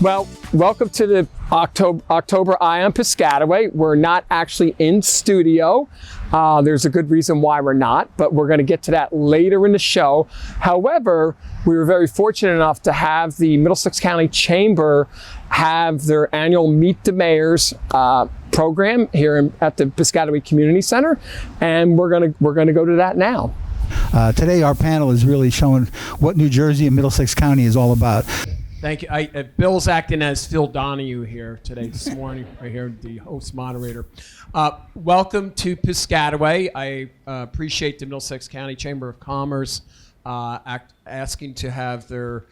Well, welcome to the October Eye on Piscataway. We're not actually in studio. There's a good reason why we're not, but we're going to get to that later in the show. However, we were very fortunate enough to have the Middlesex County Chamber have their annual Meet the Mayors program here at the Piscataway Community Center, and we're going to go to that now. Today our panel is really showing what New Jersey and Middlesex County is all about. Thank you. Bill's acting as Phil Donahue here today, this morning, right here, the host moderator. Welcome to Piscataway. I appreciate the Middlesex County Chamber of Commerce asking to have their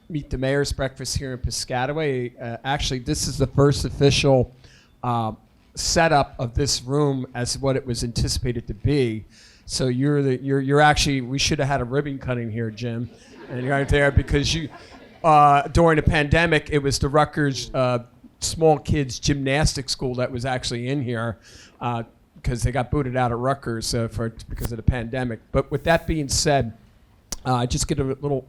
Meet the Mayor's breakfast here in Piscataway. Actually, this is the first official setup of this room as what it was anticipated to be. So you're actually, we should have had a ribbon cutting here, Jim, and you're right there because you. During the pandemic, it was the Rutgers small kids gymnastics school that was actually in here because they got booted out of Rutgers because of the pandemic. But with that being said, just get a little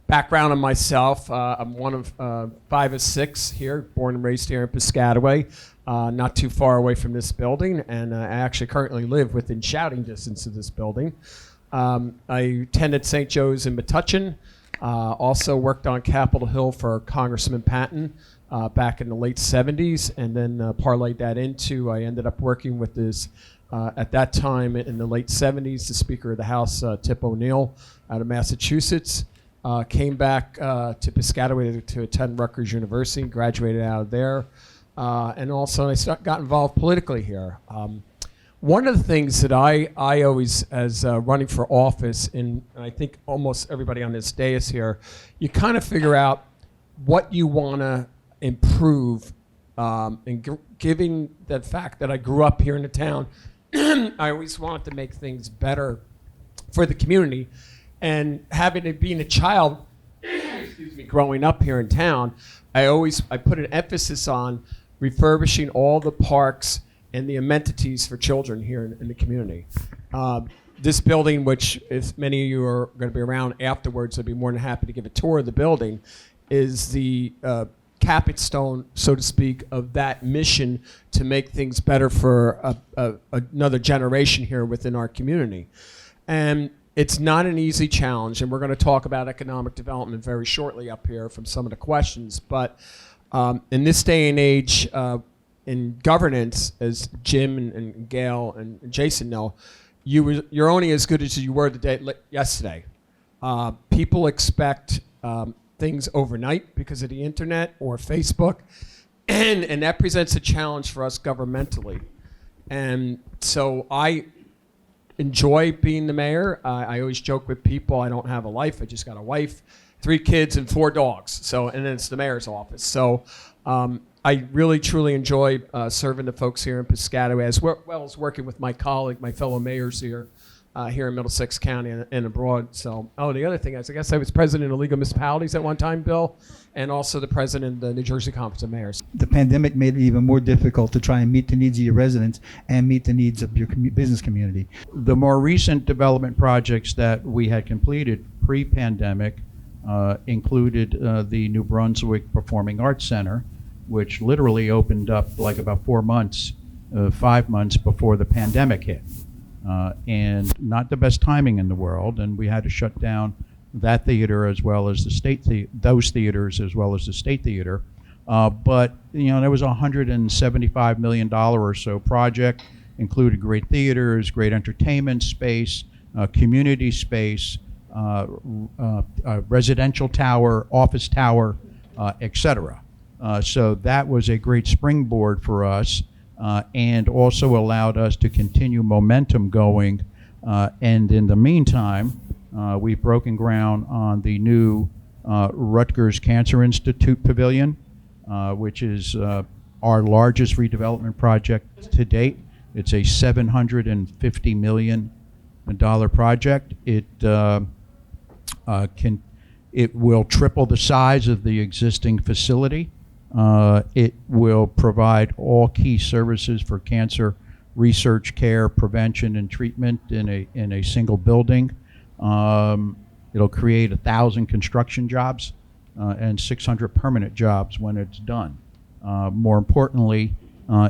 background on myself. I'm one of 5 of 6 here, born and raised here in Piscataway, not too far away from this building, and I actually currently live within shouting distance of this building. I attended St. Joe's in Metuchen. Also worked on Capitol Hill for Congressman Patton back in the late 70s, and then parlayed that into, I ended up working with this, at that time in the late 70s, the Speaker of the House, Tip O'Neill, out of Massachusetts. Came back to Piscataway to attend Rutgers University, graduated out of there. And also I got involved politically here. One of the things that I always, as running for office, and I think almost everybody on this dais here, you kind of figure out what you want to improve. And given the fact that I grew up here in the town, I always wanted to make things better for the community. And being a child, excuse me, growing up here in town, I put an emphasis on refurbishing all the parks and the amenities for children here in the community. This building, which if many of you are going to be around afterwards, I'd be more than happy to give a tour of the building, is the capstone stone, so to speak, of that mission to make things better for another generation here within our community. And it's not an easy challenge, and we're going to talk about economic development very shortly up here from some of the questions, but in this day and age, in governance, as Jim and Gail and Jason know, you're only as good as you were yesterday. People expect things overnight because of the internet or Facebook, and that presents a challenge for us governmentally. And so I enjoy being the mayor. I always joke with people, I don't have a life, I just got a wife, 3 kids, and 4 dogs. So, and then it's the mayor's office. So I really, truly enjoy serving the folks here in Piscataway, as well as working with my fellow mayors here in Middlesex County and abroad. So, the other thing is, I guess I was president of the League of Municipalities at one time, Bill, and also the president of the New Jersey Conference of Mayors. The pandemic made it even more difficult to try and meet the needs of your residents and meet the needs of your business community. The more recent development projects that we had completed pre-pandemic included the New Brunswick Performing Arts Center, which literally opened up like about 5 months before the pandemic hit. And not the best timing in the world, and we had to shut down that theater as well as those theaters as well as the State Theater. But there was a $175 million or so project, included great theaters, great entertainment space, community space, residential tower, office tower, etc. So that was a great springboard for us, and also allowed us to continue momentum going. And in the meantime, we've broken ground on the new Rutgers Cancer Institute Pavilion, which is our largest redevelopment project to date. It's a $750 million project. It will triple the size of the existing facility. It will provide all key services for cancer research, care, prevention, and treatment in a single building. It'll create 1,000 construction jobs and 600 permanent jobs when it's done. More importantly,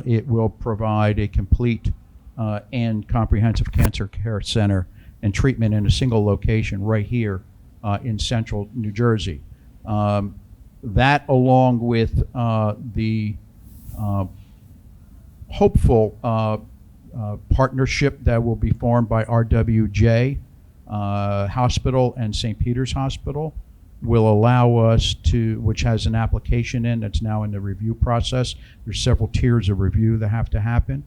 it will provide a complete and comprehensive cancer care center and treatment in a single location right here in central New Jersey. That, along with the hopeful partnership that will be formed by RWJ Hospital and St. Peter's Hospital, will allow us to, which has an application in that's now in the review process. There's several tiers of review that have to happen.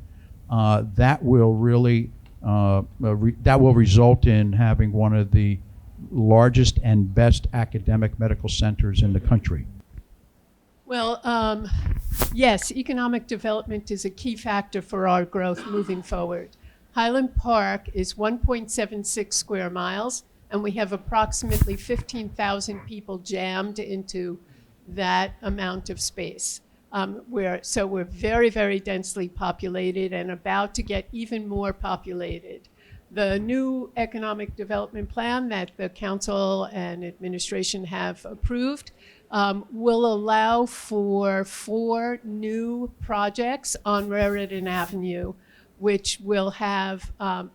That will really, that will result in having one of the largest and best academic medical centers in the country. Well, yes, economic development is a key factor for our growth moving forward. Highland Park is 1.76 square miles, and we have approximately 15,000 people jammed into that amount of space. So we're very, very densely populated and about to get even more populated. The new economic development plan that the council and administration have approved will allow for 4 new projects on Raritan Avenue, which will have,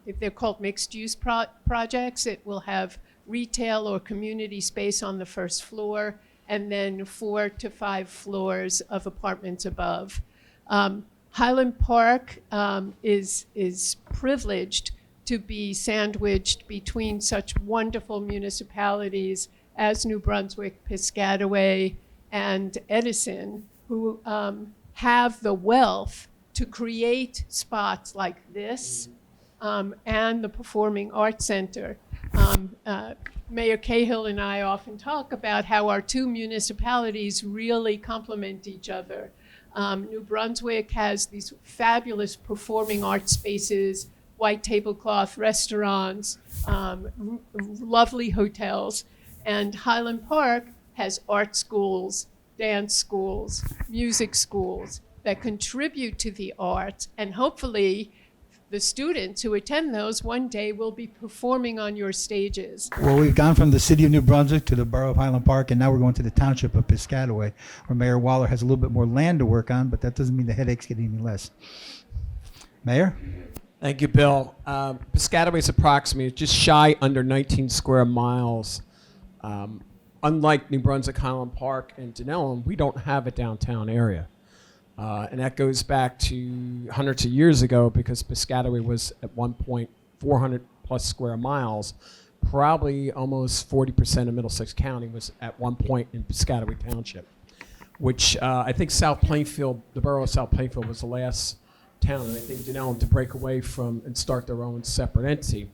if they're called mixed-use projects, it will have retail or community space on the first floor, and then 4 to 5 floors of apartments above. Highland Park is privileged to be sandwiched between such wonderful municipalities as New Brunswick, Piscataway, and Edison, who have the wealth to create spots like this and the Performing Arts Center. Mayor Cahill and I often talk about how our 2 municipalities really complement each other. New Brunswick has these fabulous performing arts spaces, white tablecloth restaurants, lovely hotels, and Highland Park has art schools, dance schools, music schools that contribute to the arts, and hopefully the students who attend those one day will be performing on your stages. Well, we've gone from the city of New Brunswick to the borough of Highland Park, and now we're going to the township of Piscataway, where Mayor Waller has a little bit more land to work on, but that doesn't mean the headaches get any less. Mayor? Thank you, Bill. Piscataway is approximately just shy under 19 square miles. Unlike New Brunswick, Highland Park, and Denellen, we don't have a downtown area. And that goes back to hundreds of years ago, because Piscataway was at one point 400 plus square miles. Probably almost 40% of Middlesex County was at one point in Piscataway Township, which I think South Plainfield, the borough of South Plainfield, was the last town, and I think Denellen, to break away from and start their own separate entity.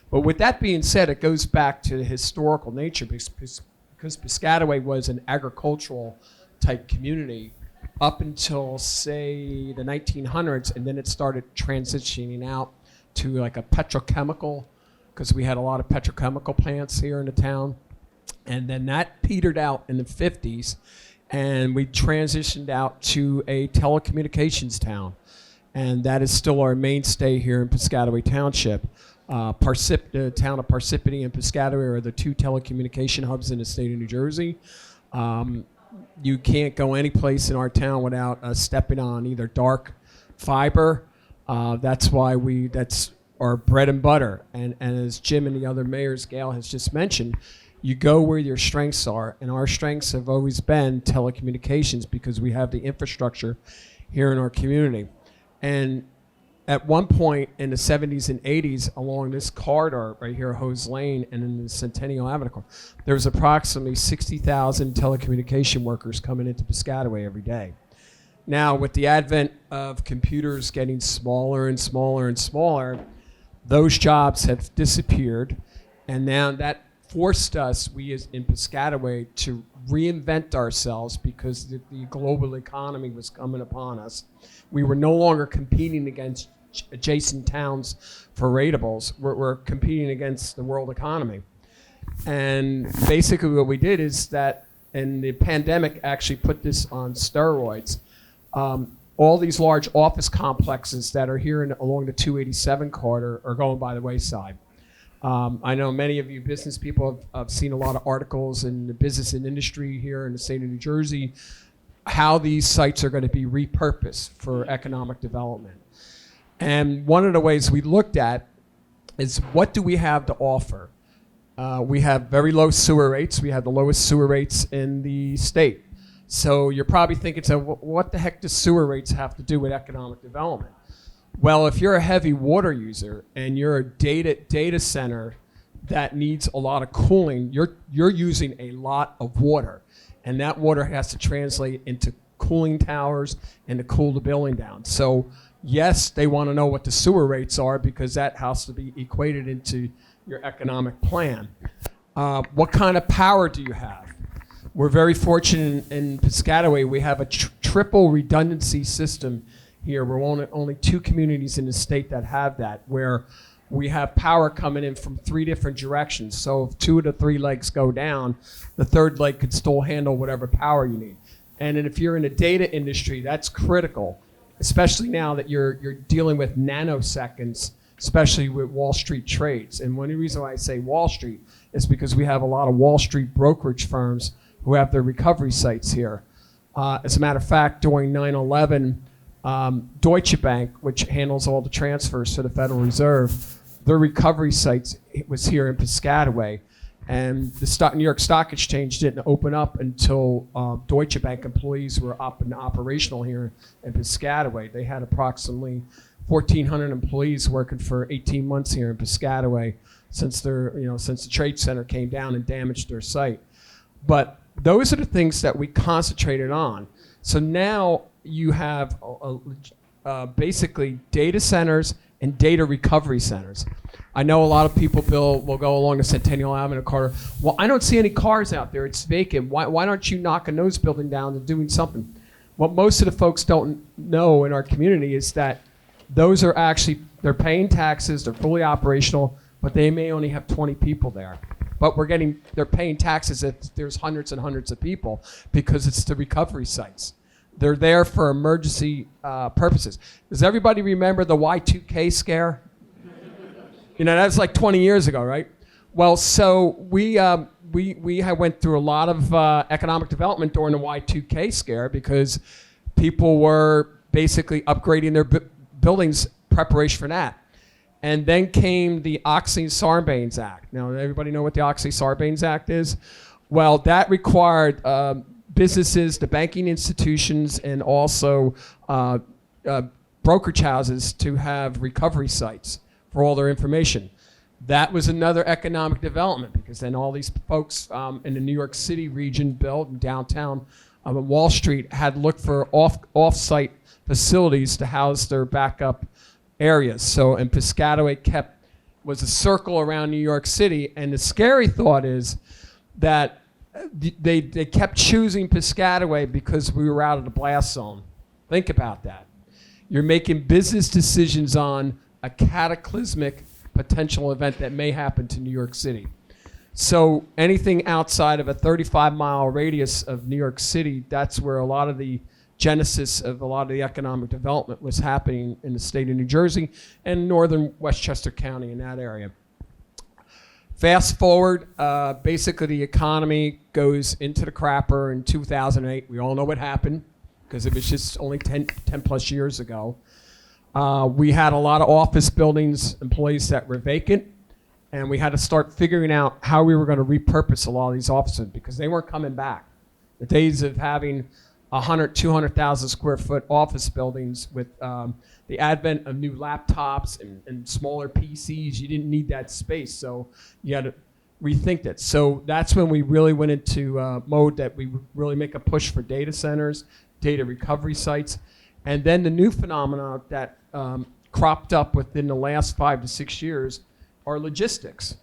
But with that being said, it goes back to the historical nature, because Piscataway was an agricultural type community up until, say, the 1900s, and then it started transitioning out to like a petrochemical, because we had a lot of petrochemical plants here in the town. And then that petered out in the 50s, and we transitioned out to a telecommunications town. And that is still our mainstay here in Piscataway Township. The town of Parsippany and Piscataway are the 2 telecommunication hubs in the state of New Jersey. You can't go any place in our town without stepping on either dark fiber. That's our bread and butter. And as Jim and the other mayors, Gail has just mentioned, you go where your strengths are. And our strengths have always been telecommunications, because we have the infrastructure here in our community. And at one point in the 70s and 80s, along this corridor right here, Hose Lane, and in the Centennial Avenue, there was approximately 60,000 telecommunication workers coming into Piscataway every day. Now, with the advent of computers getting smaller and smaller and smaller, those jobs have disappeared, and now that forced us, we as in Piscataway, to reinvent ourselves, because the global economy was coming upon us. We were no longer competing against adjacent towns for ratables. We're competing against the world economy. And basically what we did is that, and the pandemic actually put this on steroids, all these large office complexes that are here along the 287 corridor are going by the wayside. I know many of you business people have seen a lot of articles in the business and industry here in the state of New Jersey, how these sites are going to be repurposed for economic development. And one of the ways we looked at is what do we have to offer? We have very low sewer rates. We have the lowest sewer rates in the state. So you're probably thinking, so what the heck does sewer rates have to do with economic development? Well, if you're a heavy water user and you're a data center that needs a lot of cooling, you're using a lot of water. And that water has to translate into cooling towers and to cool the building down. So yes, they want to know what the sewer rates are because that has to be equated into your economic plan. What kind of power do you have? We're very fortunate in Piscataway. We have a triple redundancy system here. We're only 2 communities in the state that have that, where we have power coming in from 3 different directions. So if 2 of the 3 legs go down, the 3rd leg could still handle whatever power you need. And then if you're in the data industry, that's critical, especially now that you're dealing with nanoseconds, especially with Wall Street trades. And one reason why I say Wall Street is because we have a lot of Wall Street brokerage firms who have their recovery sites here. As a matter of fact, during 9/11, Deutsche Bank, which handles all the transfers to the Federal Reserve, their recovery sites was here in Piscataway. And the New York Stock Exchange didn't open up until Deutsche Bank employees were up and operational here in Piscataway. They had approximately 1,400 employees working for 18 months here in Piscataway since the Trade Center came down and damaged their site. But those are the things that we concentrated on. So now you have basically data centers and data recovery centers. I know a lot of people, Bill, will go along the Centennial Avenue corridor. Well, I don't see any cars out there. It's vacant. Why aren't you knocking those buildings down and doing something? What most of the folks don't know in our community is that those are actually, they're paying taxes, they're fully operational, but they may only have 20 people there. But they're paying taxes if there's hundreds and hundreds of people because it's the recovery sites. They're there for emergency purposes. Does everybody remember the Y2K scare? That's like 20 years ago, right? Well, so we went through a lot of economic development during the Y2K scare because people were basically upgrading their buildings preparation for that. And then came the Oxley-Sarbanes Act. Now, everybody know what the Oxley-Sarbanes Act is? Well, that required businesses, the banking institutions, and also brokerage houses to have recovery sites for all their information. That was another economic development because then all these folks in the New York City region built in downtown Wall Street had looked for off-site facilities to house their backup areas. So, and Piscataway was a circle around New York City, and the scary thought is that they kept choosing Piscataway because we were out of the blast zone. Think about that. You're making business decisions on a cataclysmic potential event that may happen to New York City. So anything outside of a 35-mile radius of New York City, that's where a lot of the genesis of a lot of the economic development was happening in the state of New Jersey and northern Westchester County in that area. Fast forward, basically the economy goes into the crapper in 2008. We all know what happened because it was just only 10 plus years ago. We had a lot of office buildings, employees that were vacant, and we had to start figuring out how we were going to repurpose a lot of these offices because they weren't coming back. The days of having 100, 200,000 square foot office buildings with the advent of new laptops and smaller PCs, you didn't need that space, so you had to rethink that. So that's when we really went into mode that we really make a push for data centers, data recovery sites, and then the new phenomena that cropped up within the last 5 to 6 years are logistics.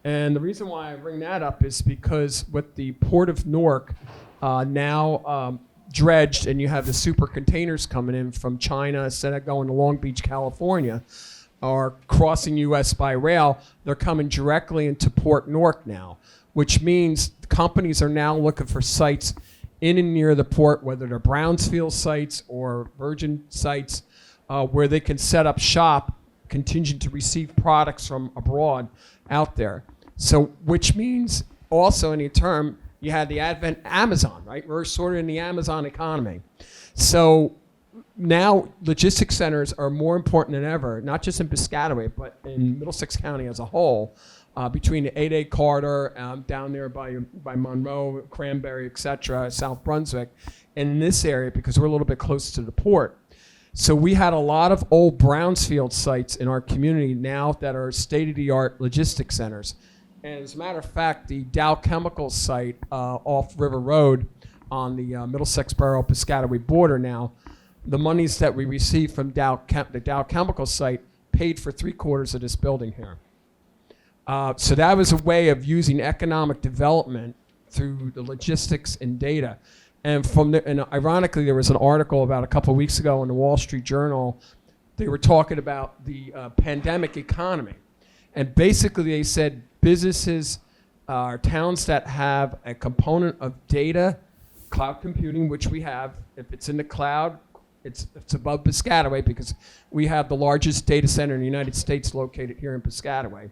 And the reason why I bring that up is because with the Port of Newark now dredged, and you have the super containers coming in from China instead of going to Long Beach, California, or crossing U.S. by rail, they're coming directly into Port Newark now, which means companies are now looking for sites in and near the port, whether they're brownfield sites or virgin sites, where they can set up shop contingent to receive products from abroad out there. So, which means also in a term, you had the advent Amazon, right? We're sort of in the Amazon economy. So now logistics centers are more important than ever, not just in Piscataway, but in Middlesex County as a whole, between the 8A corridor down there by Monroe, Cranberry, et cetera, South Brunswick, and in this area because we're a little bit closer to the port. So we had a lot of old brownfield sites in our community now that are state-of-the-art logistics centers. And as a matter of fact, the Dow Chemicals site off River Road on the Middlesex-Borough-Piscataway border now, the monies that we received from the Dow Chemicals site paid for 3/4 of this building here. So that was a way of using economic development through the logistics and data. And ironically, there was an article about a couple of weeks ago in the Wall Street Journal. They were talking about the pandemic economy. And basically they said businesses are towns that have a component of data, cloud computing, which we have. If it's in the cloud, it's above Piscataway because we have the largest data center in the United States located here in Piscataway,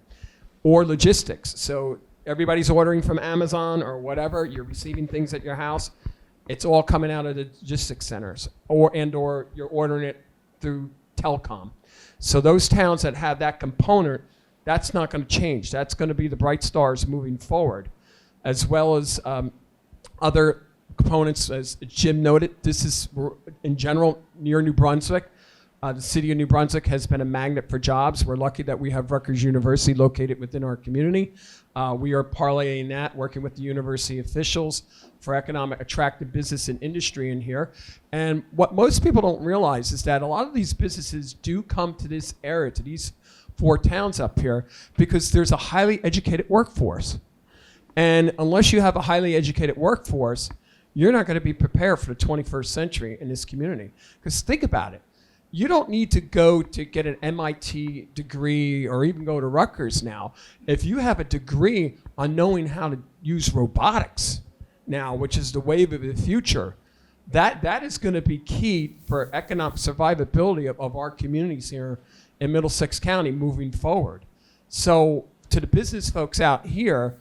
or logistics. So everybody's ordering from Amazon or whatever, you're receiving things at your house. It's all coming out of the logistics centers, or you're ordering it through telecom. So those towns that have that component, that's not going to change. That's going to be the bright stars moving forward, as well as other components. As Jim noted, this is, in general, near New Brunswick. The city of New Brunswick has been a magnet for jobs. We're lucky that we have Rutgers University located within our community. We are parlaying that, working with the university officials for economic attractive business and industry in here. And what most people don't realize is that a lot of these businesses do come to this area, to these 4 towns up here, because there's a highly educated workforce. And unless you have a highly educated workforce, you're not going to be prepared for the 21st century in this community. Because think about it. You don't need to go to get an MIT degree or even go to Rutgers now. If you have a degree on knowing how to use robotics now, which is the wave of the future, that is going to be key for economic survivability of our communities here in Middlesex County moving forward. So to the business folks out here,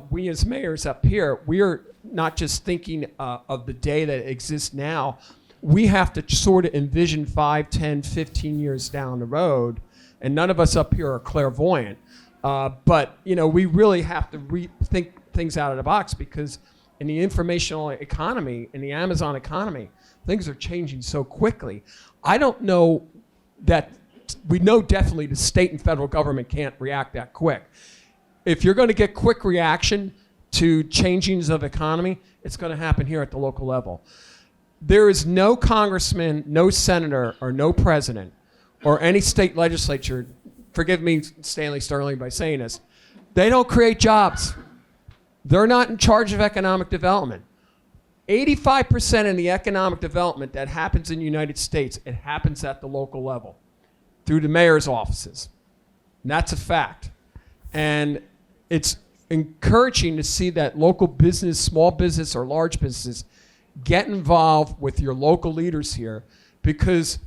we as mayors up here, we're not just thinking of the day that exists now. We have to sort of envision 5, 10, 15 years down the road, and none of us up here are clairvoyant. But we really have to rethink things out of the box, because in the informational economy, in the Amazon economy, things are changing so quickly. I don't know that we know definitely the state and federal government can't react that quick. If you're going to get quick reaction to changings of economy, it's going to happen here at the local level. There is no congressman, no senator, or no president, or any state legislature, forgive me, Stanley Sterling, by saying this, they don't create jobs. They're not in charge of economic development. 85% of the economic development that happens in the United States, it happens at the local level through the mayor's offices. And that's a fact. And it's encouraging to see that local business, small business or large businesses, get involved with your local leaders here, because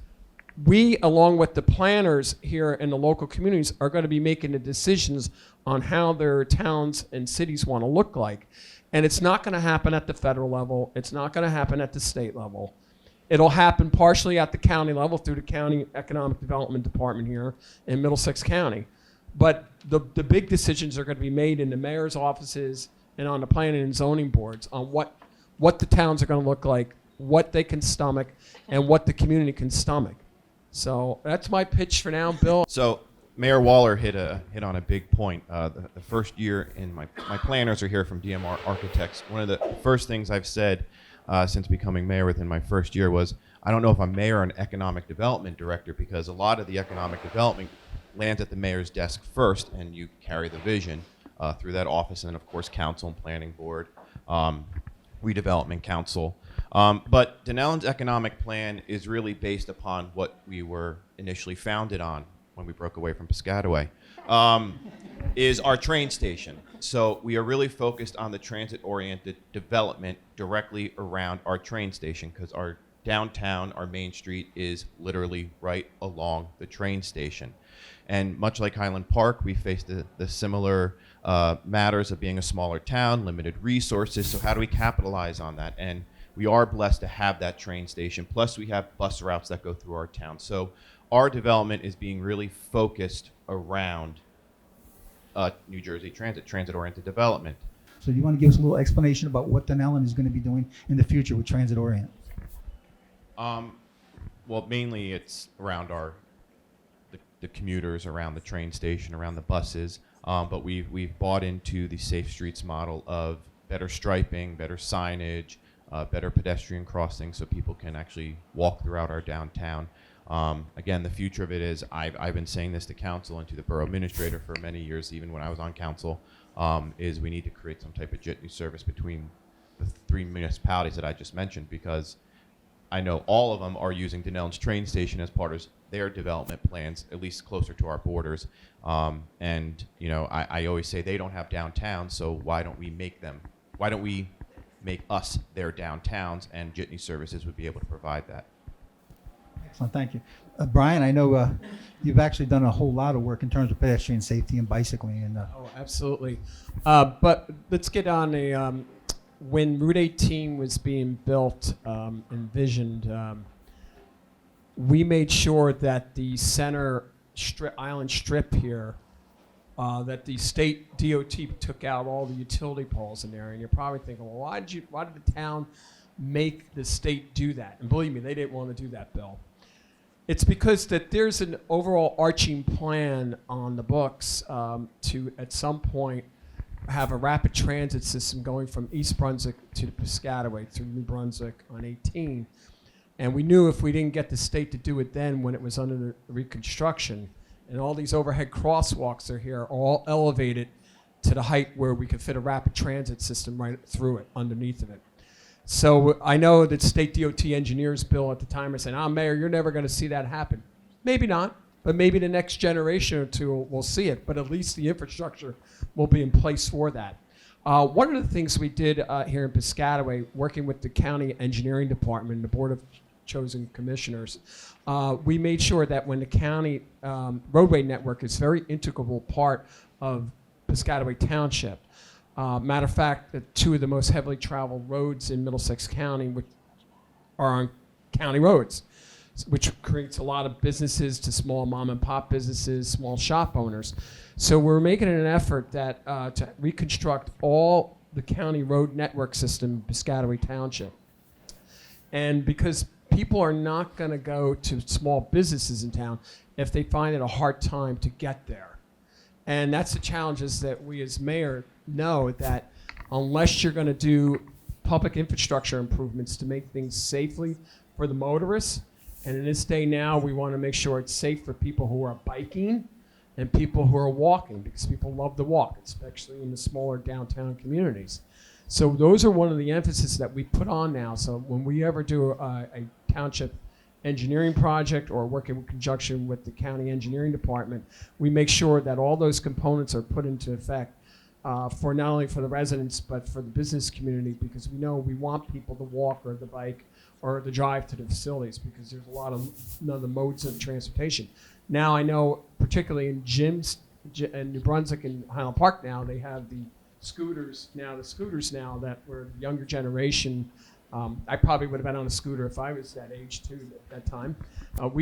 we, along with the planners here in the local communities, are going to be making the decisions on how their towns and cities want to look like. And it's not going to happen at the federal level. It's not going to happen at the state level. It'll happen partially at the county level through the County Economic Development Department here in Middlesex County. But the big decisions are going to be made in the mayor's offices and on the planning and zoning boards on what the towns are going to look like, what they can stomach, and what the community can stomach. So that's my pitch for now, Bill. So Mayor Waller hit on a big point. The first year, and my planners are here from DMR Architects. One of the first things I've said since becoming mayor within my first year was, I don't know if I'm mayor or an economic development director, because a lot of the economic development lands at the mayor's desk first, and you carry the vision through that office, and then of course council and planning board, redevelopment council. But Dunellen's economic plan is really based upon what we were initially founded on when we broke away from Piscataway, is our train station. So we are really focused on the transit-oriented development directly around our train station, because our downtown, our main street is literally right along the train station. And much like Highland Park, we face the similar matters of being a smaller town, limited resources. So how do we capitalize on that? And we are blessed to have that train station. Plus, we have bus routes that go through our town. So our development is being really focused around New Jersey transit-oriented development. So do you want to give us a little explanation about what Dunellen is going to be doing in the future with transit orient? Well, mainly it's around the commuters, around the train station, around the buses. But we've bought into the Safe Streets model of better striping, better signage, better pedestrian crossings, so people can actually walk throughout our downtown. Again, the future of it is, I've been saying this to council and to the borough administrator for many years, even when I was on council, is we need to create some type of jitney service between the 3 municipalities that I just mentioned, because I know all of them are using Dunellen's train station as part of their development plans, at least closer to our borders. And you know, I always say they don't have downtown, so why don't we make them? Why don't we make us their downtowns, and jitney services would be able to provide that. Excellent, thank you. Brian, I know you've actually done a whole lot of work in terms of pedestrian safety and bicycling. And Oh, absolutely. But let's get on when Route 18 was being built, envisioned, we made sure that the center island strip here, that the state DOT took out all the utility poles in there. And you're probably thinking, well, why did the town make the state do that? And believe me, they didn't want to do that, Bill. It's because that there's an overall arching plan on the books to, at some point, have a rapid transit system going from East Brunswick to Piscataway through New Brunswick on 18. And we knew if we didn't get the state to do it then, when it was under the reconstruction, and all these overhead crosswalks are here, are all elevated to the height where we could fit a rapid transit system right through it, underneath of it. So I know that state DOT engineers, Bill, at the time are saying, Mayor, you're never going to see that happen. Maybe not, but maybe the next generation or two will see it, but at least the infrastructure will be in place for that. One of the things we did here in Piscataway, working with the county engineering department and the board of chosen commissioners, we made sure that when the county roadway network is a very integral part of Piscataway Township. Matter of fact, that two of the most heavily traveled roads in Middlesex County are on county roads, which creates a lot of businesses to small mom and pop businesses, small shop owners. So we're making an effort that to reconstruct all the county road network system in Piscataway Township. And because people are not going to go to small businesses in town if they find it a hard time to get there. And that's the challenges that we as mayor know, that unless you're going to do public infrastructure improvements to make things safely for the motorists, and in this day now, we want to make sure it's safe for people who are biking and people who are walking, because people love to walk, especially in the smaller downtown communities. So those are one of the emphasis that we put on now. So when we ever do a township engineering project or working in conjunction with the county engineering department, we make sure that all those components are put into effect for not only for the residents, but for the business community, because we know we want people to walk or the bike or the drive to the facilities, because there's a lot of other modes of transportation. Now I know, particularly in gyms in New Brunswick and Highland Park now, they have the scooters now that were the younger generation. I probably would have been on a scooter if I was that age too at that time. But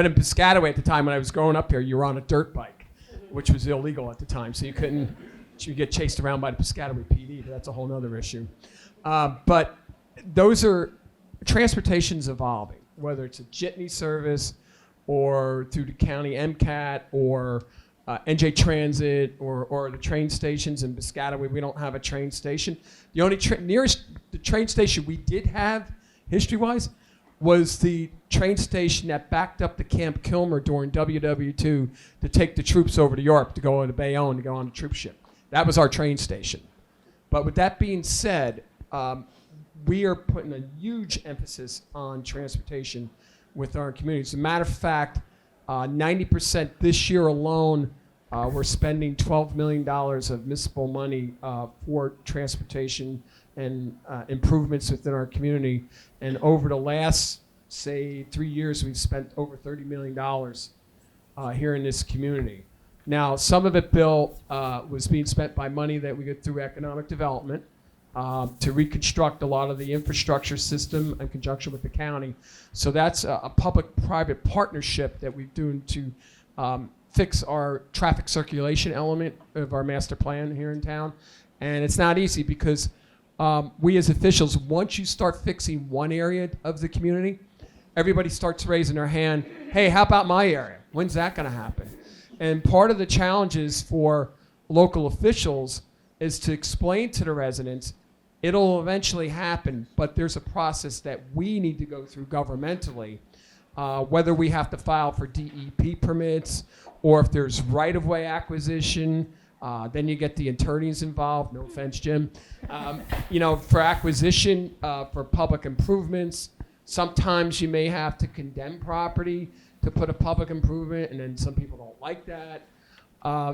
in Piscataway at the time when I was growing up here, you were on a dirt bike, which was illegal at the time, so you get chased around by the Piscataway PD, but that's a whole other issue. But those are, transportation's evolving, whether it's a jitney service or through the county MCAT or NJ Transit or the train stations in Piscataway. We don't have a train station. The only nearest the train station we did have, history-wise, was the train station that backed up to Camp Kilmer during WW2 to take the troops over to Europe to go into Bayonne to go on the troop ship. That was our train station. But with that being said, we are putting a huge emphasis on transportation with our communities. As a matter of fact, 90% this year alone, we're spending $12 million of municipal money for transportation and improvements within our community. And over the last, say, 3 years, we've spent over $30 million here in this community. Now, some of it, Bill, was being spent by money that we get through economic development to reconstruct a lot of the infrastructure system in conjunction with the county. So that's a public-private partnership that we're doing to fix our traffic circulation element of our master plan here in town. And it's not easy because we as officials, once you start fixing one area of the community, everybody starts raising their hand, hey, how about my area? When's that going to happen? And part of the challenges for local officials is to explain to the residents, it'll eventually happen, but there's a process that we need to go through governmentally, whether we have to file for DEP permits or if there's right-of-way acquisition. Then you get the attorneys involved. No offense, Jim. For acquisition, for public improvements, sometimes you may have to condemn property to put a public improvement, and then some people don't like that.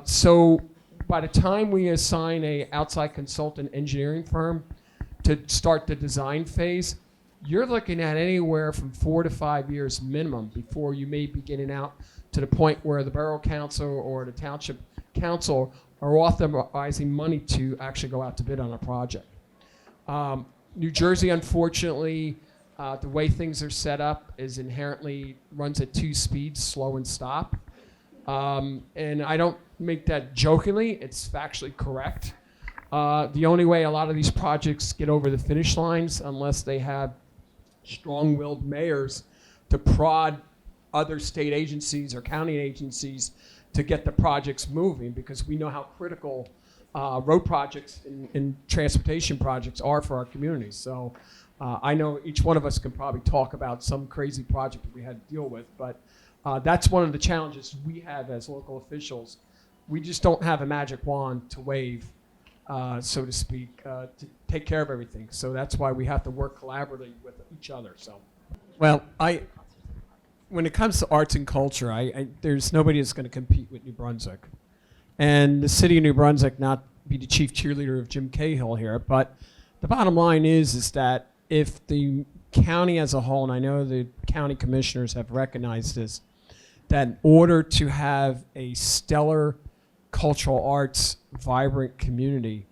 So by the time we assign a outside consultant engineering firm to start the design phase, you're looking at anywhere from 4 to 5 years minimum before you may be getting out to the point where the borough council or the township council are authorizing money to actually go out to bid on a project. New Jersey, unfortunately, the way things are set up is inherently runs at 2 speeds, slow and stop. And I don't make that jokingly, it's factually correct. The only way a lot of these projects get over the finish lines, unless they have strong-willed mayors to prod other state agencies or county agencies to get the projects moving, because we know how critical road projects and transportation projects are for our communities. So I know each one of us can probably talk about some crazy project that we had to deal with, but that's one of the challenges we have as local officials. We just don't have a magic wand to wave, so to speak, to take care of everything. So that's why we have to work collaboratively with each other. So, well, when it comes to arts and culture, there's nobody that's going to compete with New Brunswick. And the city of New Brunswick, not be the chief cheerleader of Jim Cahill here, but the bottom line is that if the county as a whole, and I know the county commissioners have recognized this, that in order to have a stellar cultural arts vibrant community,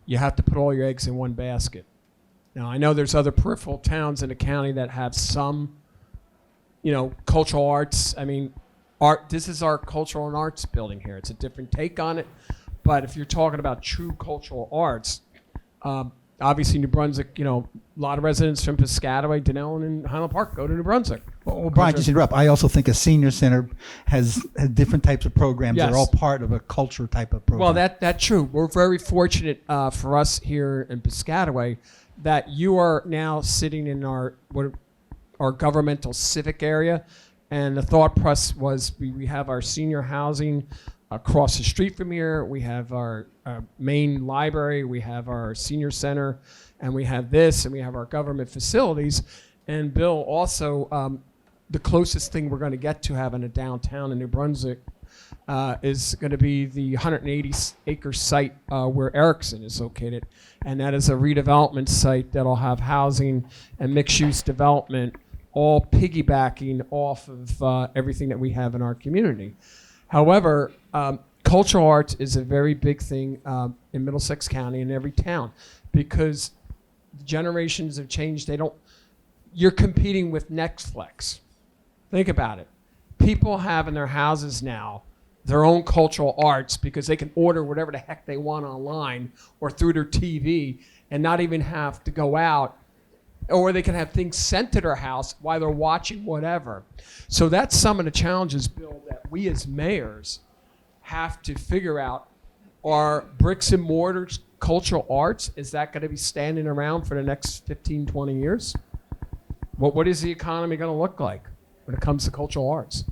you have to put all your eggs in one basket. Now, I know there's other peripheral towns in the county that have some, cultural arts. I mean, this is our cultural and arts building here. It's a different take on it. But if you're talking about true cultural arts, obviously New Brunswick, a lot of residents from Piscataway, Denellen, and Highland Park go to New Brunswick. Well, Brian, just to interrupt, I also think a senior center has different types of programs that Yes. are all part of a culture type of program. Well, that's true. We're very fortunate for us here in Piscataway that you are now sitting in our governmental civic area. And the thought process was we have our senior housing across the street from here. We have our main library. We have our senior center. And we have this, and we have our government facilities. And Bill, also, the closest thing we're going to get to having a downtown in New Brunswick is going to be the 180-acre site where Erickson is located. And that is a redevelopment site that'll have housing and mixed-use development, all piggybacking off of everything that we have in our community. However, cultural arts is a very big thing in Middlesex County and every town, because the generations have changed. You're competing with Netflix. Think about it. People have in their houses now their own cultural arts because they can order whatever the heck they want online or through their TV and not even have to go out, or they can have things sent to their house while they're watching whatever. So that's some of the challenges, Bill, that we as mayors have to figure out. Are bricks and mortar cultural arts, is that going to be standing around for the next 15, 20 years? What is the economy going to look like when it comes to cultural arts?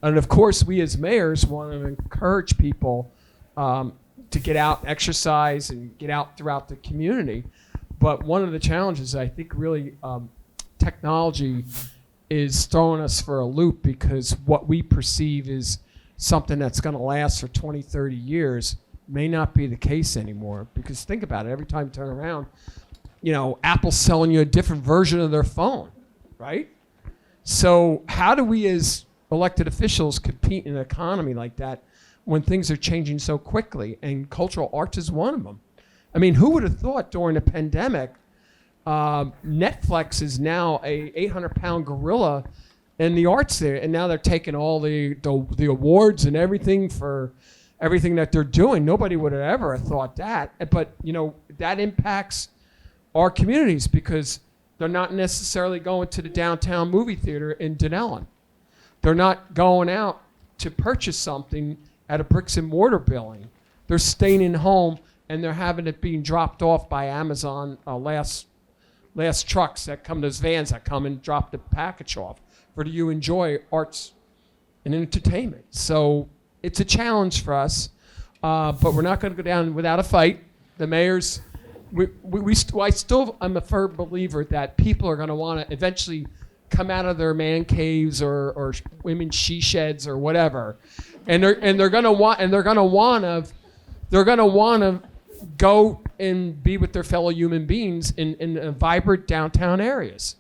And of course, we as mayors want to encourage people to get out, exercise, and get out throughout the community. But one of the challenges, I think, really technology is throwing us for a loop, because what we perceive is something that's going to last for 20, 30 years may not be the case anymore. Because think about it, every time you turn around, Apple's selling you a different version of their phone, right? So how do we as elected officials compete in an economy like that when things are changing so quickly? And cultural arts is one of them. I mean, who would have thought during the pandemic, Netflix is now a 800-pound gorilla in the arts there, and now they're taking all the awards and everything for everything that they're doing. Nobody would have ever thought that. But, that impacts our communities because they're not necessarily going to the downtown movie theater in Denellen. They're not going out to purchase something at a bricks and mortar building. They're staying in home and they're having it being dropped off by Amazon last trucks that come, those vans that come and drop the package off for you enjoy arts and entertainment. So it's a challenge for us, but we're not going to go down without a fight. The mayor's, I'm a firm believer that people are going to want to eventually come out of their man caves or women's she sheds or whatever, and they're going to want to go and be with their fellow human beings in vibrant downtown areas.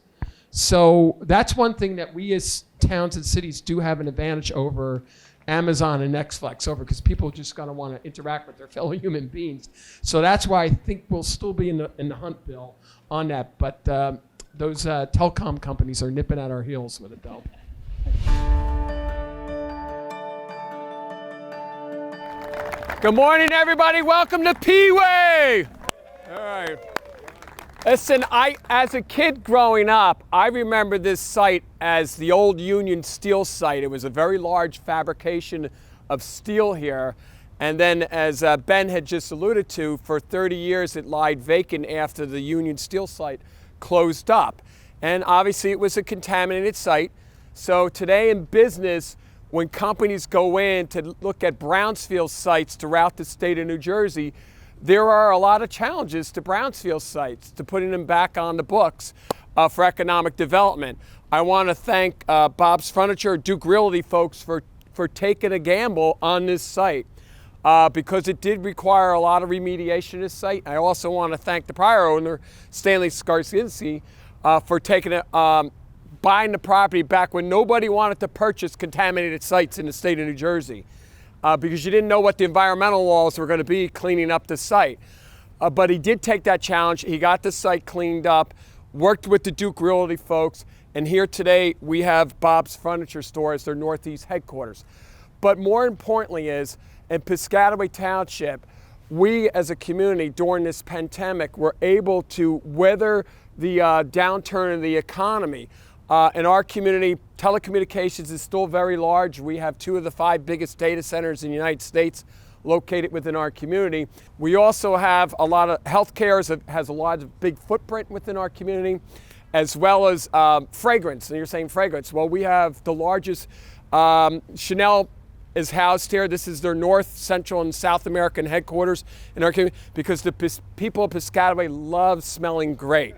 So that's one thing that we as towns and cities do have an advantage over Amazon and Netflix over, because people are just going to want to interact with their fellow human beings. So that's why I think we'll still be in the hunt, Bill, on that. But those telecom companies are nipping at our heels with it, though. Good morning, everybody. Welcome to Peeway. All right. Listen, as a kid growing up, I remember this site as the old Union Steel site. It was a very large fabrication of steel here. And then, as Ben had just alluded to, for 30 years it lied vacant after the Union Steel site closed up. And obviously it was a contaminated site. So today in business, when companies go in to look at brownfield sites throughout the state of New Jersey, there are a lot of challenges to brownfield sites, to putting them back on the books for economic development. I want to thank Bob's Furniture, Duke Realty folks for taking a gamble on this site because it did require a lot of remediation of this site. I also want to thank the prior owner, Stanley Skarsinski, for taking it, buying the property back when nobody wanted to purchase contaminated sites in the state of New Jersey. Because you didn't know what the environmental laws were going to be cleaning up the site. But he did take that challenge. He got the site cleaned up, worked with the Duke Realty folks, and here today we have Bob's Furniture Store as their Northeast headquarters. But more importantly is, in Piscataway Township, we as a community during this pandemic were able to weather the downturn in the economy. In our community, telecommunications is still very large. We have 2 of the 5 biggest data centers in the United States located within our community. We also have a lot of healthcare has a lot of big footprint within our community, as well as fragrance. And you're saying fragrance. Well, we have the largest, Chanel is housed here. This is their North, Central, and South American headquarters in our community because the people of Piscataway love smelling great.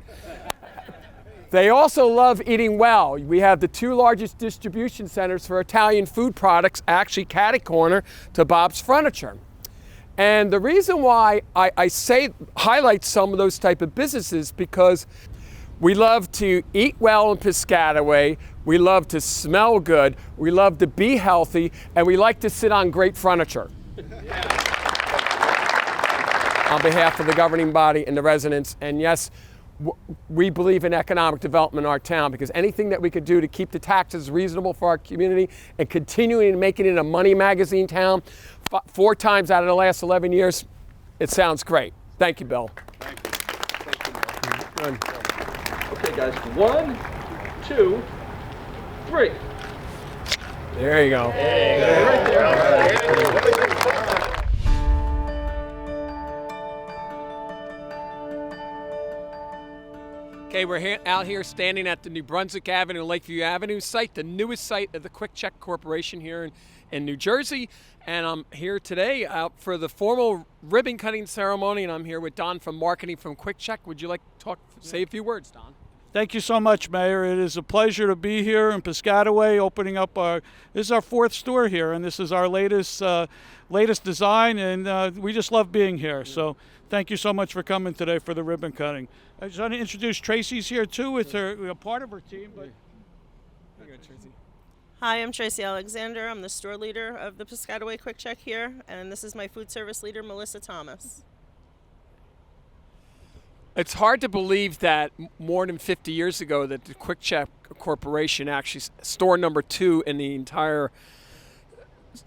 They also love eating well. We have the 2 largest distribution centers for Italian food products, actually catty corner to Bob's Furniture. And the reason why I highlight some of those type of businesses because we love to eat well in Piscataway, we love to smell good, we love to be healthy, and we like to sit on great furniture. On behalf of the governing body and the residents, and yes, we believe in economic development in our town because anything that we could do to keep the taxes reasonable for our community and continuing making it a money magazine town 4 times out of the last 11 years, it sounds great. Thank you, Bill. Thank you. Thank you. Okay, guys, 1, 2, 3. There you go. Right there. Okay, we're out here standing at the New Brunswick Avenue, Lakeview Avenue site, the newest site of the Quick Check Corporation here in New Jersey. And I'm here today out for the formal ribbon cutting ceremony, and I'm here with Don from marketing from Quick Check. Would you like to say a few words, Don? Thank you so much, Mayor. It is a pleasure to be here in Piscataway, opening up this is our 4th store here, and this is our latest design, and we just love being here. So thank you so much for coming today for the ribbon cutting. I just want to introduce Tracy's here too with her, part of her team. But Hi, I'm Tracy Alexander. I'm the store leader of the Piscataway Quick Check here, and this is my food service leader, Melissa Thomas. It's hard to believe that more than 50 years ago that the Quick Check Corporation, actually store number 2 in the entire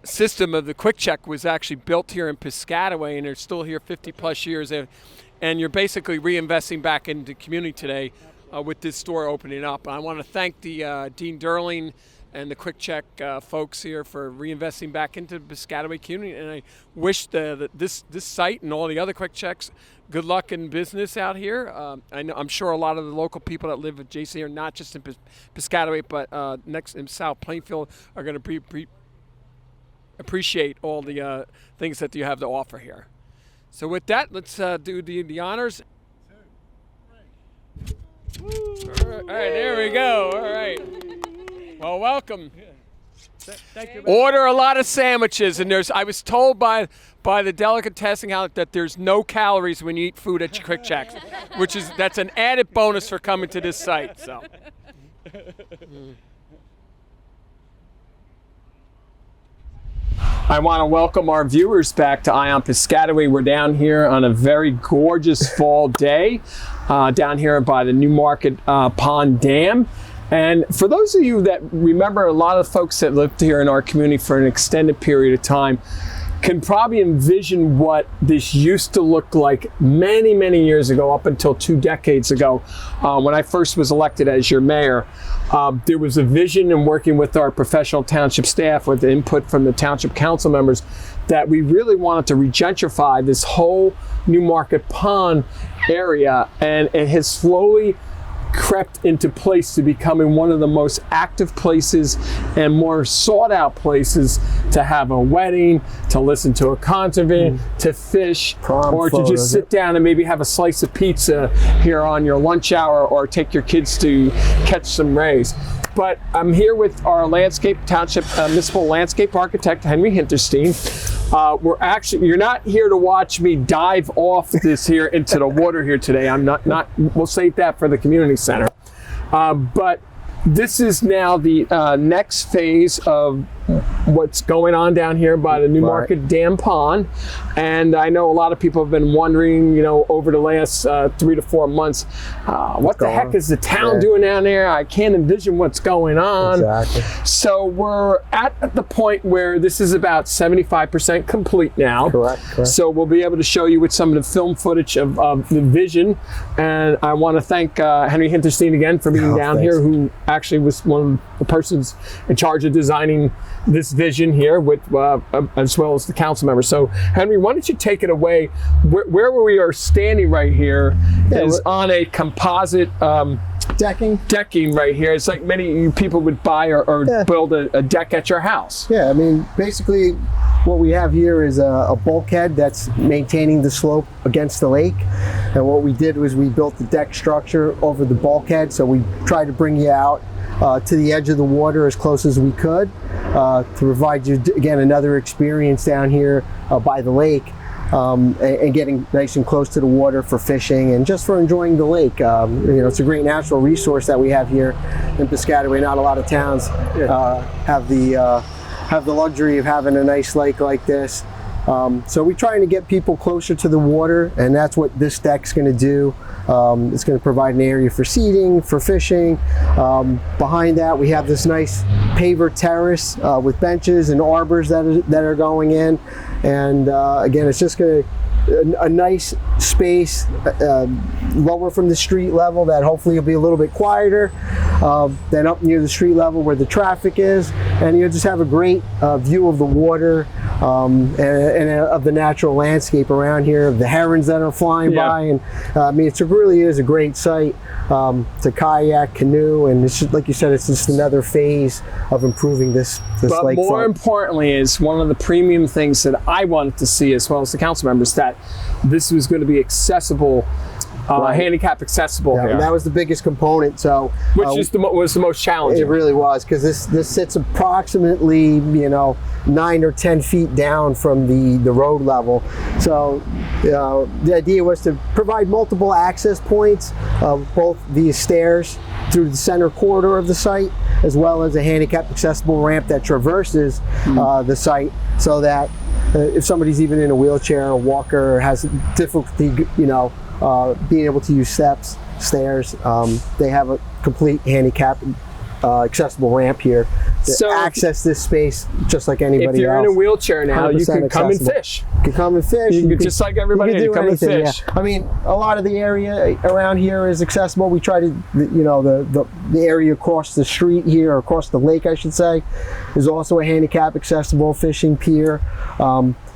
system of the Quick Check, was actually built here in Piscataway, and they're still here 50 plus years. And you're basically reinvesting back into the community today with this store opening up. I want to thank the Dean Durling and the Quick Check folks here for reinvesting back into the Piscataway community. And I wish this site and all the other Quick Checks good luck in business out here. I'm sure a lot of the local people that live adjacent here, not just in Piscataway, but next in South Plainfield, are going to appreciate all the things that you have to offer here. So with that, let's do the honors. All right, there we go. All right. Well, welcome. thank you. Order a lot of sandwiches, and I was told by the delicatessen outlet that there's no calories when you eat food at your Quick Checks, that's an added bonus for coming to this site. So. I want to welcome our viewers back to Eye on Piscataway. We're down here on a very gorgeous fall day, down here by the Newmarket Pond Dam. And for those of you that remember, a lot of folks that lived here in our community for an extended period of time can probably envision what this used to look like many, many years ago, up until 2 decades ago, when I first was elected as your mayor. There was a vision in working with our professional township staff, with the input from the township council members, that we really wanted to regentrify this whole Newmarket Pond area, and it has slowly crept into place to becoming one of the most active places and more sought out places to have a wedding, to listen to a concert, to fish, or to just sit down and maybe have a slice of pizza here on your lunch hour, or take your kids to catch some rays. But I'm here with our township municipal landscape architect, Henry Hinterstein. You're not here to watch me dive off this here into the water here today. I'm not, we'll save that for the community center. But this is now the next phase of what's going on down here by the Newmarket Dam Pond. And I know a lot of people have been wondering, over the last 3 to 4 months, what the heck is the town doing down there? I can't envision what's going on. Exactly. So we're at the point where this is about 75% complete now. Correct. So we'll be able to show you with some of the film footage of the vision. And I want to thank Henry Hinterstein again for being down here, who actually was one of the persons in charge of designing this vision here, with as well as the council members. So Henry, why don't you take it away? Where we are standing right here is on a composite decking right here. It's like many people would buy or build a deck at your house. Yeah, I mean, basically what we have here is a bulkhead that's maintaining the slope against the lake. And what we did was we built the deck structure over the bulkhead, so we tried to bring you out to the edge of the water as close as we could, to provide you, again, another experience down here by the lake, and getting nice and close to the water for fishing and just for enjoying the lake. It's a great natural resource that we have here in Piscataway. Not a lot of towns have the luxury of having a nice lake like this. So we're trying to get people closer to the water, and that's what this deck's going to do. It's going to provide an area for seating, for fishing. Behind that, we have this nice paver terrace with benches and arbors that are going in. And again, it's just going to a nice space, lower from the street level, that hopefully will be a little bit quieter than up near the street level where the traffic is, and you'll just have a great view of the water and of the natural landscape around here, of the herons that are flying by. And I mean, it really is a great site to kayak, canoe, and it's just, like you said, it's just another phase of improving this lakefront. But more importantly, is one of the premium things that I wanted to see, as well as the council members, that this was going to be accessible Right. handicap accessible Yeah, here, and that was the biggest component. So, which is was the most challenging. it really was, because this sits approximately 9 or 10 feet down from the road level. So the idea was to provide multiple access points, both via stairs through the center corridor of the site, as well as a handicap accessible ramp that traverses the site, so that if somebody's even in a wheelchair or walker or has difficulty, being able to use steps, stairs, they have a complete handicap accessible ramp here to access this space just like anybody else. If you're in a wheelchair now, you can come and accessible. fish. You can come and fish. You can, just like everybody, you come and fish. Yeah. I mean, a lot of the area around here is accessible. We try to, the area across the street here, or across the lake, I should say, is also a handicap accessible fishing pier.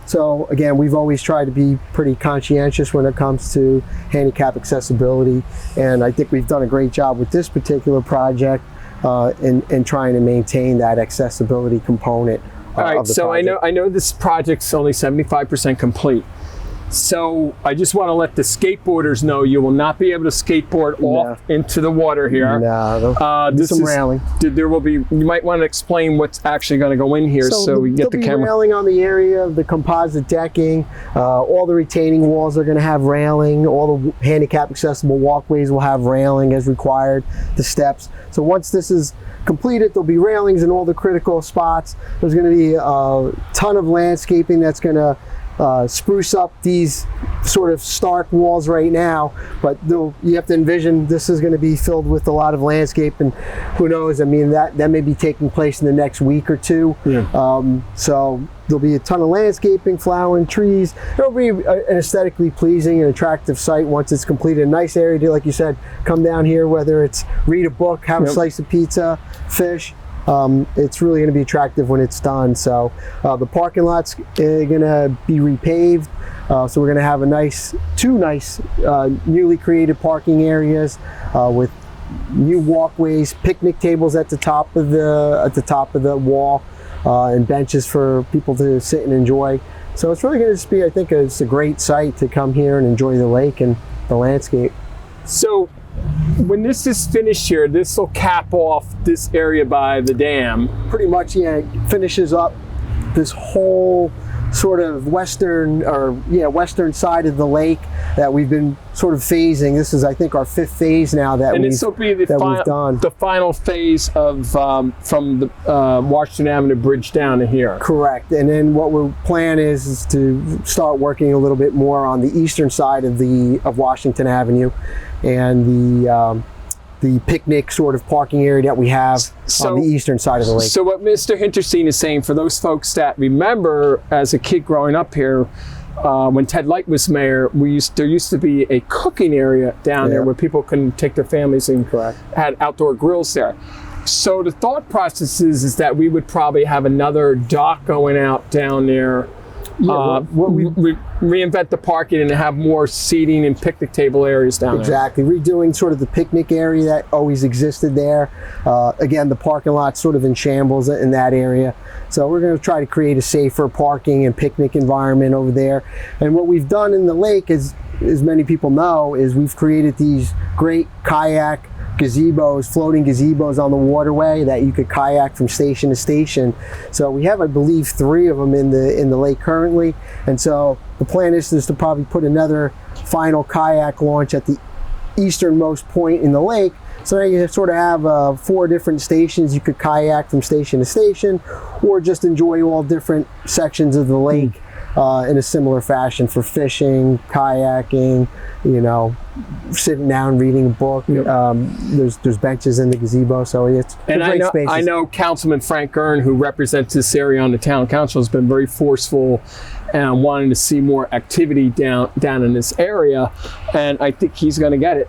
So again, we've always tried to be pretty conscientious when it comes to handicap accessibility, and I think we've done a great job with this particular project in trying to maintain that accessibility component. All right, of the so project. I know this project's only 75% complete. So I just want to let the skateboarders know you will not be able to skateboard off into the water here. No, this some is railing. There will be. You might want to explain what's actually going to go in here, so we get the camera. There'll be railing on the area of the composite decking. All the retaining walls are going to have railing. All the handicap accessible walkways will have railing as required. The steps. So once this is completed, there'll be railings in all the critical spots. There's going to be a ton of landscaping that's going to spruce up these sort of stark walls right now, but you have to envision this is going to be filled with a lot of landscape, and who knows, I mean, that may be taking place in the next week or two. So there'll be a ton of landscaping, flowering, trees. It'll be an aesthetically pleasing and attractive site once it's completed. A nice area to, like you said, come down here, whether it's read a book, have a slice of pizza, fish. It's really going to be attractive when it's done. So the parking lot's going to be repaved. So we're going to have two nice newly created parking areas with new walkways, picnic tables at the top of the wall, and benches for people to sit and enjoy. So it's really going to just be, I think, it's a great site to come here and enjoy the lake and the landscape. So when this is finished here, this will cap off this area by the dam. Pretty much, yeah, it finishes up this whole sort of western side of the lake that we've been sort of phasing. This is, I think, our 5th phase now that we've done. The final phase of from the Washington Avenue Bridge down to here. Correct. And then what we're plan is to start working a little bit more on the eastern side of Washington Avenue, and the picnic sort of parking area that we have on the eastern side of the lake. So what Mr. Hinterstein is saying, for those folks that remember as a kid growing up here, when Ted Light was mayor, there used to be a cooking area down there where people can take their families and had outdoor grills there. So the thought process is that we would probably have another dock going out down there. Reinvent the parking and have more seating and picnic table areas down there. Exactly. Redoing sort of the picnic area that always existed there. Again, the parking lot's sort of in shambles in that area. So we're going to try to create a safer parking and picnic environment over there. And what we've done in the lake, as many people know, is we've created these great kayak gazebos, floating gazebos on the waterway that you could kayak from station to station. So we have, I believe, 3 of them in the lake currently. And so the plan is to probably put another final kayak launch at the easternmost point in the lake. So now you sort of have 4 different stations. You could kayak from station to station, or just enjoy all different sections of the lake in a similar fashion for fishing, kayaking, sitting down, reading a book. There's benches in the gazebo, so it's great spaces. I know Councilman Frank Gurn, who represents this area on the town council, has been very forceful and wanting to see more activity down in this area, and I think he's going to get it.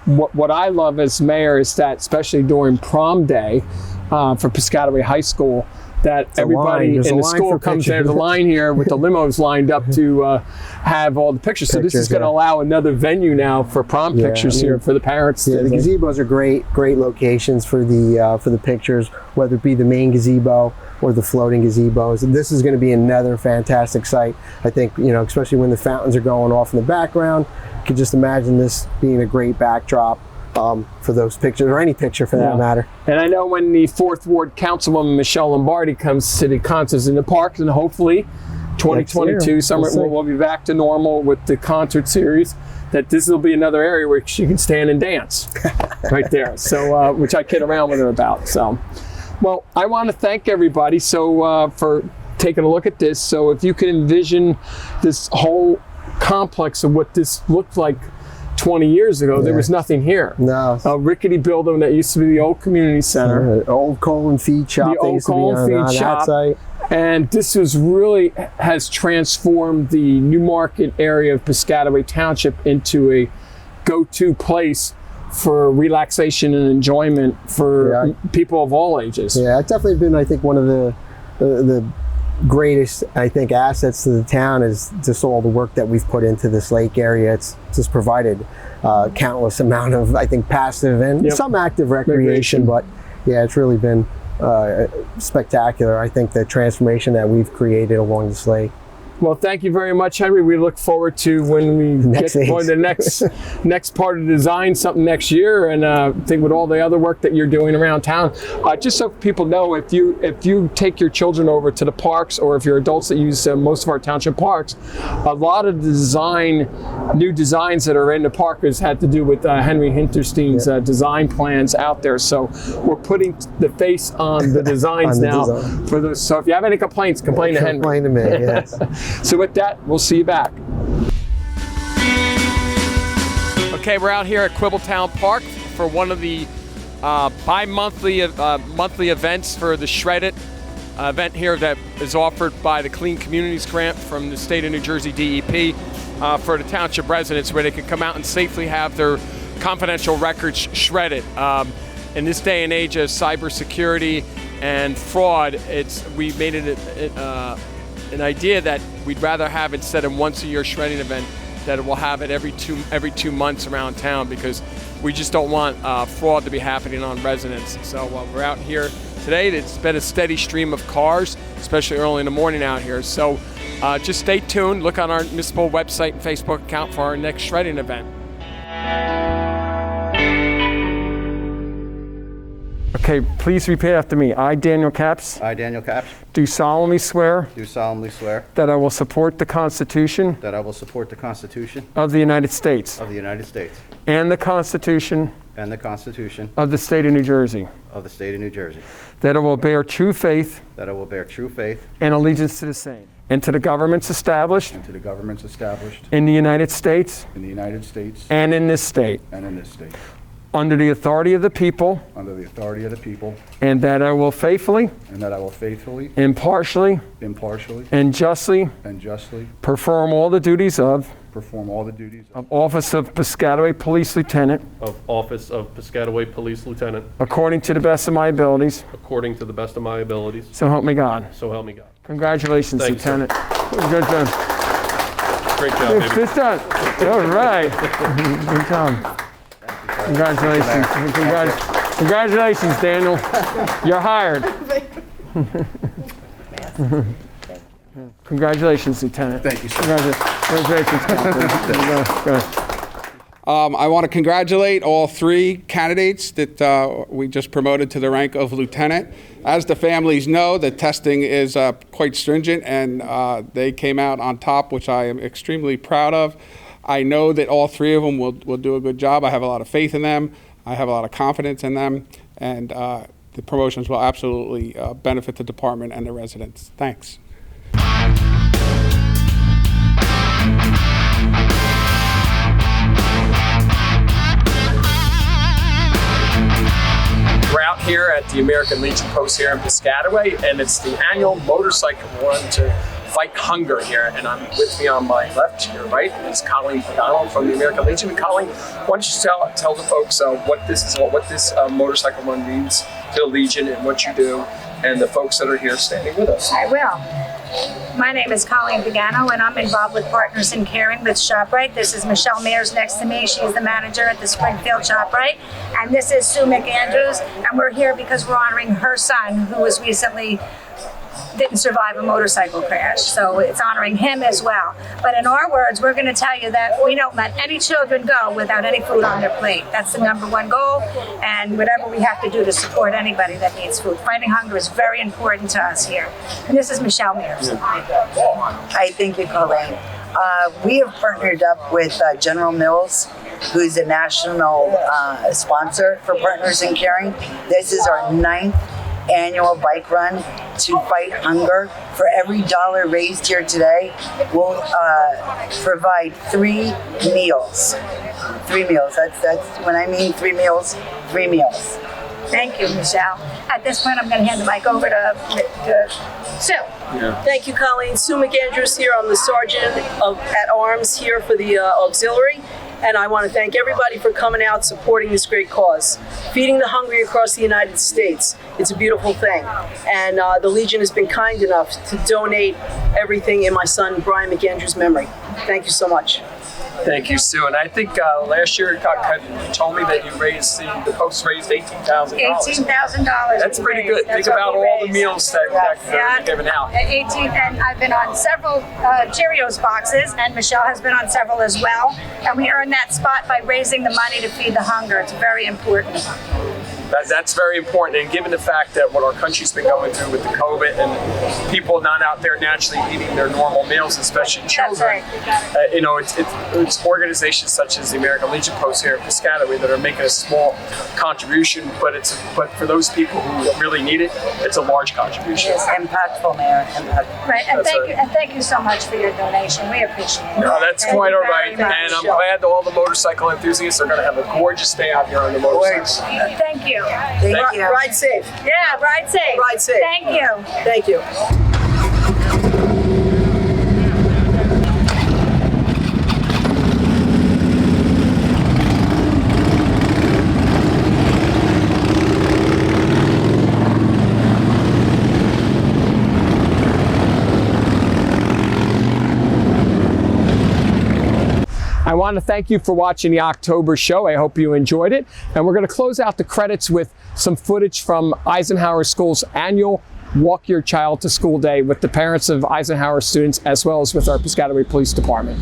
What I love as mayor is that, especially during prom day for Piscataway High School, that everybody line. There's in a the line school for comes. pictures. There's a line here with the limos lined up to have all the pictures. So this is Pictures, going to yeah. allow another venue now for prom Yeah, pictures I mean, here for the parents. Yeah, the gazebos are great locations for the pictures, whether it be the main gazebo or the floating gazebos. And this is going to be another fantastic site. I think, especially when the fountains are going off in the background, you could just imagine this being a great backdrop for those pictures, or any picture for that matter. And I know when the 4th Ward Councilwoman Michelle Lombardi comes to the concerts in the park, and hopefully 2022 summer we'll be back to normal with the concert series, that this will be another area where she can stand and dance right there. So, which I kid around with her about. So, well, I want to thank everybody for taking a look at this. So if you can envision this whole complex of what this looked like 20 years ago, there was nothing here. No. A rickety building that used to be the old community center. Old Colon Feed Shop. The old Colon Feed Shop. And this has transformed the Newmarket area of Piscataway Township into a go-to place for relaxation and enjoyment for people of all ages. Yeah, it's definitely been, I think, one of the greatest, I think, assets to the town is just all the work that we've put into this lake area. It's just provided countless amount of, I think, passive and some active recreation. But yeah, it's really been spectacular. I think the transformation that we've created along this lake. Well, thank you very much, Henry. We look forward to when we get to the next part of the design, something next year, and I think with all the other work that you're doing around town. Just so people know, if you take your children over to the parks, or if you're adults that use most of our township parks, a lot of the new designs that are in the park has had to do with Henry Hinterstein's design plans out there. So we're putting the face on the designs now for those. So if you have any complaints, complain to Henry. Complain to me, yes. So with that, we'll see you back. Okay, we're out here at Quibbletown Park for one of the bi-monthly monthly events for the Shred It event here that is offered by the Clean Communities Grant from the state of New Jersey DEP for the township residents, where they can come out and safely have their confidential records shredded. In this day and age of cybersecurity and fraud, we made it an idea that we'd rather have, instead of once a year shredding event, that we'll have it every 2 months around town, because we just don't want fraud to be happening on residents. So we're out here today. It's been a steady stream of cars, especially early in the morning out here. So just stay tuned. Look on our municipal website and Facebook account for our next shredding event. Okay, please repeat after me. I, Daniel Capps. I, Daniel Capps. Do solemnly swear. Do solemnly swear. That I will support the Constitution. That I will support the Constitution. Of the United States. Of the United States. And the Constitution. And the Constitution. Of the State of New Jersey. Of the State of New Jersey. That I will bear true faith. That I will bear true faith. And allegiance to the same. And to the governments established. And to the governments established. In the United States. In the United States. And in this state. And in this state. Under the authority of the people. Under the authority of the people. And that I will faithfully. And that I will faithfully. Impartially. Impartially. And justly. And justly. Perform all the duties of. Perform all the duties of Office of Piscataway Police Lieutenant. Of Office of Piscataway Police Lieutenant. According to the best of my abilities. According to the best of my abilities. So help me God. So help me God. Congratulations, Thanks, Lieutenant. Good job. Great job, baby. Good job. All right. Good job. Congratulations. Congratulations, Daniel. You're hired. Congratulations, Lieutenant. Thank you, sir. Congratulations, Captain. I want to congratulate all three candidates that we just promoted to the rank of lieutenant. As the families know, the testing is quite stringent, and they came out on top, which I am extremely proud of. I know that all three of them will do a good job. I have a lot of faith in them. I have a lot of confidence in them, and the promotions will absolutely benefit the department and the residents. Thanks. We're out here at the American Legion Post here in Piscataway, and it's the annual motorcycle run to fight hunger here. And I'm with me on my left, your right, is Colleen McDonald from the American Legion. And Colleen, why don't you tell the folks what this motorcycle run means to the Legion and what you do, and the folks that are here standing with us. I will. My name is Colleen Pagano, and I'm involved with Partners in Caring with ShopRite. This is Michelle Mears next to me. She's the manager at the Springfield ShopRite. And this is Sue McAndrews, and we're here because we're honoring her son, who was recently didn't survive a motorcycle crash. So it's honoring him as well. But in our words, we're going to tell you that we don't let any children go without any food on their plate. That's the #1 goal, and whatever we have to do to support anybody that needs food. Fighting hunger is very important to us here. And this is Michelle Mears. Hi, thank you, Colleen. We have partnered up with General Mills, who's a national sponsor for Partners in Caring. This is our 9th annual bike run to fight hunger. For every dollar raised here today, we'll provide 3 meals. 3 meals. That's when I mean 3 meals, 3 meals. Thank you, Michelle. At this point, I'm going to hand the mic over to Sue. Thank you, Colleen. Sue McAndrews here. I'm the Sergeant at Arms here for the auxiliary. And I want to thank everybody for coming out supporting this great cause. Feeding the hungry across the United States. It's a beautiful thing. And the Legion has been kind enough to donate everything in my son Brian McAndrews' memory. Thank you so much. Thank you, Sue. And I think last year you told me that you raised, the folks raised $18,000. $18,000. That's pretty good. Think about all the meals that are given out. 18, and I've been on several Cheerios boxes, and Michelle has been on several as well. And we earned that spot by raising the money to feed the hunger. It's very important. That's very important, and given the fact that what our country's been going through with the COVID and people not out there naturally eating their normal meals, especially children, it's organizations such as the American Legion Post here at Piscataway that are making a small contribution, but for those people who really need it, it's a large contribution. It's impactful, Mayor. Impactful. Right, and thank you so much for your donation. We appreciate it. No, that's quite all right, and I'm glad that all the motorcycle enthusiasts are going to have a gorgeous day out here on the motorcycles. Thank you. Thank you. Ride safe. Yeah, ride safe. Ride safe. Thank you. Thank you. I want to thank you for watching the October show. I hope you enjoyed it. And we're going to close out the credits with some footage from Eisenhower School's annual Walk Your Child to School Day with the parents of Eisenhower students, as well as with our Piscataway Police Department.